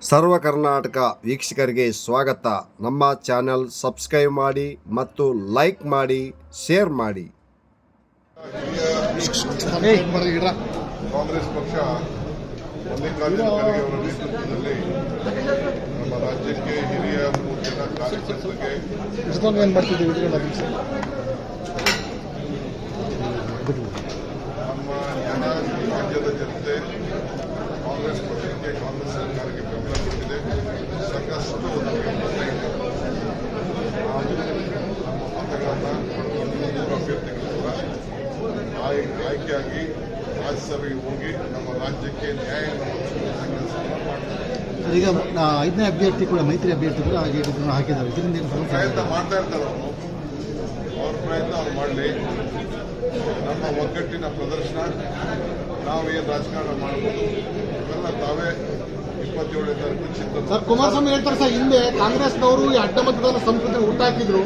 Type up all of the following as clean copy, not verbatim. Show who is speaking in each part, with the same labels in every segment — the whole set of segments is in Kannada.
Speaker 1: ಸರ್ವ ಕರ್ನಾಟಕ ವೀಕ್ಷಕರಿಗೆ ಸ್ವಾಗತ. ನಮ್ಮ ಚಾನೆಲ್ ಸಬ್ಸ್ಕ್ರೈಬ್ ಮಾಡಿ ಮತ್ತು ಲೈಕ್ ಮಾಡಿ, ಶೇರ್ ಮಾಡಿ.
Speaker 2: ಕಾಂಗ್ರೆಸ್ ಪಕ್ಷ ಮಲ್ಲಿಕಾರ್ಜುನ ಖರ್ಗೆ ಅವರ ನೇತೃತ್ವದಲ್ಲಿ ನಮ್ಮ ರಾಜ್ಯಕ್ಕೆ ಹಿರಿಯ 3 ಜನ ಕಾರ್ಯಕರ್ತರಿಗೆ ನಮ್ಮ ಜನ ರಾಜ್ಯದ ಜನತೆ ಕಾಂಗ್ರೆಸ್ ಪಕ್ಷಕ್ಕೆ, ಕಾಂಗ್ರೆಸ್ ಸರ್ಕಾರಕ್ಕೆ ಬೆಂಬಲ ಕೊಟ್ಟಿದೆ. ಸಾಕಷ್ಟು ನಮಗೆ ಮತ ಇದೆ. ನಮ್ಮ ಮತಗಳನ್ನು ಪಡ್ಕೊಂಡು 3 ಅಭ್ಯರ್ಥಿಗಳು ಕೂಡ ಆಯ್ಕೆಯಾಗಿ ರಾಜ್ಯಸಭೆಗೆ ಹೋಗಿ ನಮ್ಮ ರಾಜ್ಯಕ್ಕೆ ನ್ಯಾಯವನ್ನು
Speaker 3: ಈಗ 5ನೇ ಅಭ್ಯರ್ಥಿ ಕೂಡ ಮೈತ್ರಿ ಅಭ್ಯರ್ಥಿ ಕೂಡ ಹಾಕಿದ್ದಾರೆ. ಇದರಿಂದ
Speaker 2: ಪ್ರಯತ್ನ ಮಾಡ್ತಾ ಇರ್ತಾರೆ. ಅವ್ರ ಪ್ರಯತ್ನ ಅವ್ರು ಮಾಡಲಿ. ನಮ್ಮ ಒಗ್ಗಟ್ಟಿನ ಪ್ರದರ್ಶನ, ನಾವೇನು ರಾಜಕಾರಣ ಮಾಡಬಹುದು ಇವೆಲ್ಲ ತಾವೇ 27ನೇ ತಾರೀಕು ಚಿಂತನೆ.
Speaker 3: ಸರ್, ಕುಮಾರಸ್ವಾಮಿ ಹೇಳ್ತಾರೆ ಸರ್, ಹಿಂದೆ ಕಾಂಗ್ರೆಸ್ನವರು ಈ ಅಡ್ಡ ಮತದಾನ ಸಂಸ್ಕೃತಿ ಹುಟ್ಟಾಕಿದ್ರು,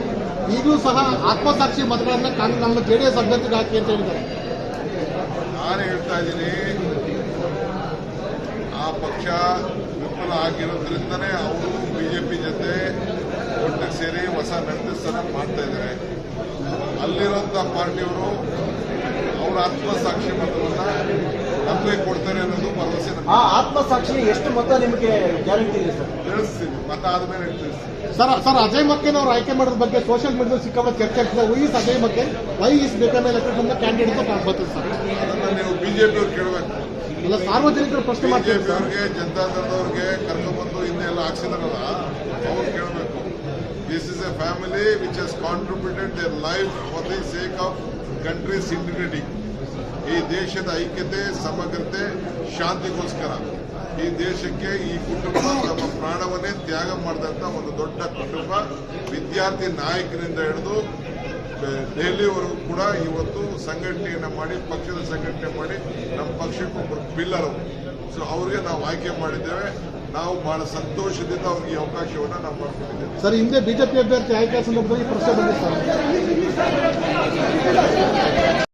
Speaker 3: ಈಗಲೂ ಸಹ ಆತ್ಮಸಾಕ್ಷಿ ಮತಗಳನ್ನ ನಮ್ಮ ಜೆಡಿಎಸ್ ಅಭ್ಯರ್ಥಿಗೆ ಹಾಕಿ ಅಂತ ಹೇಳಿದ್ದಾರೆ.
Speaker 2: ನಾನು ಹೇಳ್ತಾ ಇದ್ದೀನಿ, ಆ ಪಕ್ಷ ವಿಫಲ ಆಗಿರೋದ್ರಿಂದನೇ ಅವರು ಬಿಜೆಪಿ ಜೊತೆ ಒಟ್ಟಿಗೆ ಸೇರಿ ಹೊಸ ನೆತೃತ್ವ ಮಾಡ್ತಾ ಇದ್ದಾರೆ. ಅಲ್ಲಿರುವಂಥ ಪಾರ್ಟಿಯವರು ಅವರ ಆತ್ಮಸಾಕ್ಷಿ ಮತವನ್ನ ನಮಗೆ ಕೊಡ್ತಾರೆ ಅನ್ನೋದು ಭರವಸೆ.
Speaker 3: ಆ ಆತ್ಮಸಾಕ್ಷಿ ಎಷ್ಟು ಮತ ನಿಮಗೆ ಗ್ಯಾರಂಟಿ ಇದೆ ಸರ್?
Speaker 2: ತಿಳಿಸ್ತೀವಿ, ಮತ ಆದ್ಮೇಲೆ ತಿಳಿಸ್ತೀವಿ.
Speaker 3: ಸರ್, ಅಜಯ್ ಮಕ್ಕೇನ್ ಅವರು ಆಯ್ಕೆ ಮಾಡೋದ್ರ ಬಗ್ಗೆ ಸೋಷಿಯಲ್ ಮೀಡಿಯಾದಲ್ಲಿ ಸಿಕ್ಕಾಪಟ್ಟೆ ಚರ್ಚೆ ಆಗ್ತದೆ. Why is Ajay Maken, why is ಬೇಕಾದ ಎಲೆಕ್ಟೆಡ್ ಕ್ಯಾಂಡಿಡೇಟ್ ಅಂತ ಬರ್ತದೆ ಸರ್.
Speaker 2: ಅದನ್ನ ನೀವು ಬಿಜೆಪಿ ಅವ್ರು ಕೇಳಬೇಕು.
Speaker 3: ಎಲ್ಲ ಸಾರ್ವಜನಿಕರು ಪ್ರಶ್ನೆ ಮಾಡ್ತಾರೆ.
Speaker 2: ಬಿಜೆಪಿ ಅವ್ರಿಗೆ, ಜನತಾ ದಳದವ್ರಿಗೆ ಕರ್ಕೊಂಡ್ಬಂದು ಹಿಂದೆ ಎಲ್ಲ ಹಾಕ್ಸಿದಾರಲ್ಲ, ಅವ್ರು ಕೇಳಬೇಕು. This is A family which has contributed their life for the sake of countries integrity. ಈ ದೇಶದ ಐಕ್ಯತೆ, ಸಮಗ್ರತೆ, ಶಾಂತಿಗೋಸ್ಕರ ಈ ದೇಶಕ್ಕೆ ಈ ಕುಟುಂಬ ತಮ್ಮ ಪ್ರಾಣವನ್ನೇ ತ್ಯಾಗ ಮಾಡಿದಂಥ ಒಂದು ದೊಡ್ಡ ಕುಟುಂಬ. ವಿದ್ಯಾರ್ಥಿ ನಾಯಕರಿಂದ ಹಿಡಿದು ದೆಹಲಿವರೆಗೂ ಕೂಡ ಇವತ್ತು ಸಂಘಟನೆಯನ್ನು ಮಾಡಿ, ಪಕ್ಷದ ಸಂಘಟನೆ ಮಾಡಿ, ನಮ್ಮ ಪಕ್ಷಕ್ಕೆ ಒಬ್ಬರು ಪಿಲ್ಲರ್. ಸೊ ಅವ್ರಿಗೆ ನಾವು ಆಯ್ಕೆ ಮಾಡಿದ್ದೇವೆ. ನಾವು ಬಹಳ ಸಂತೋಷದಿಂದ ಅವ್ರಿಗೆ ಈ ಅವಕಾಶವನ್ನು ನಾವು ಮಾಡ್ಕೊಂಡಿದ್ದೇವೆ.
Speaker 3: ಸರ್, ಹಿಂದೆ ಬಿಜೆಪಿ ಅಭ್ಯರ್ಥಿ ಆಯ್ಕೆ ಸಂದರ್ಭದಲ್ಲಿ ಪ್ರಶ್ನೆ ಬಂದಿದೆ ಸರ್.